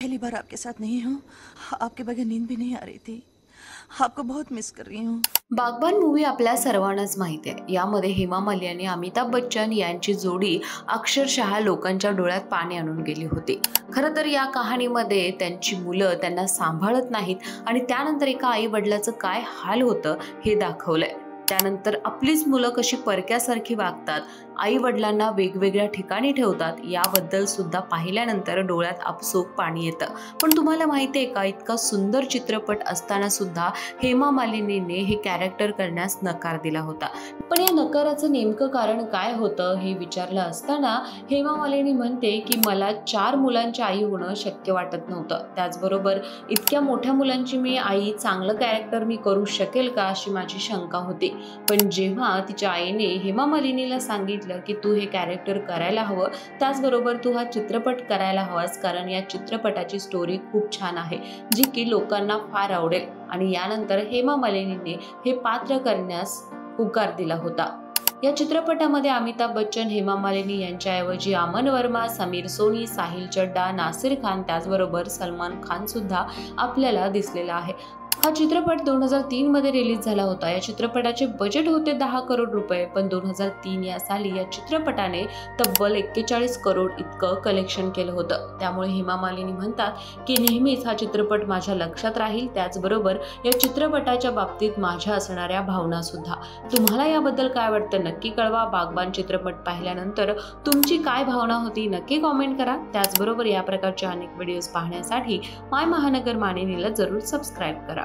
पहली बार आपके साथ नहीं हूँ। आपके बगैर नींद भी नहीं आ रही थी। आपको बहुत मिस कर रही हूँ। बागबान मूवी आपल्या सर्वांनाच माहिती आहे। यामध्ये हेमा मालिनी आणि अमिताभ बच्चन यांची जोडी अक्षरशः लोकांच्या डोळ्यात पाणी आणून गेली होती। खरं तर या कहाणीमध्ये त्यांची मुलं त्यांना सांभाळत नाहीत आणि त्यानंतर एका आई वडिलाचं काय हाल होतं हे दाखवलंय। त्यानंतर आपलीच मुलं कशी परक्यासारखी वागतात, आई वडिलांना वेगवेगळ्या ठिकाणी ठेवतात, याबद्दल सुद्धा पाहिल्यानंतर डोळ्यात आपसूक पाणी येतं। पण तुम्हाला माहिती आहे का, इतका सुंदर चित्रपट असताना सुद्धा हेमा मालिनीने हे कॅरेक्टर करण्यास नकार दिला होता। पण या नकाराचं नेमकं कारण काय होतं हे विचारलं असताना हेमा मालिनी म्हणते की मला 4 मुलांची आई होणं शक्य वाटत नव्हतं। त्याचबरोबर इतक्या मोठ्या मुलांची मी आई चांगलं कॅरेक्टर मी करू शकेल का अशी माझी शंका होती। पण जेव्हा तिच्या आईने हेमा मालिनीला सांगितलं की तू हे कॅरेक्टर करायला हवं, त्याचबरोबर तू हा चित्रपट करायला हवास, कारण या चित्रपटाची स्टोरी खूप छान आहे जी की लोकांना फार आवडेल, आणि यानंतर हेमा मालिनीने हे पात्र करण्यास होकार दिला होता। या चित्रपटामध्ये अमिताभ बच्चन, हेमा मालिनी यांच्याऐवजी अमन वर्मा, समीर सोनी, साहिल चड्डा, नासिर खान, त्याचबरोबर सलमान खान सुद्धा आपल्याला दिसलेला आहे। हा चित्रपट 2003 मध्ये रिलीज झाला होता। या चित्रपटाचे बजेट होते 10 करोड रुपये, पण 2003 या साली या चित्रपटाने तब्बल 41 करोड इतकं कलेक्शन केलं होतं। त्यामुळे हेमा मालिनी म्हणतात की नेहमीच हा चित्रपट माझ्या लक्षात राहील, त्याचबरोबर या चित्रपटाच्या बाबतीत माझ्या असणाऱ्या भावना सुद्धा। तुम्हाला याबद्दल काय वाटतं नक्की कळवा। बागबान चित्रपट पाहिल्यानंतर तुमची काय भावना होती नक्की कमेंट करा। त्याचबरोबर या प्रकारचे अनेक व्हिडिओज पाहण्यासाठी माय महानगर मानिनीला जरूर सबस्क्राइब करा।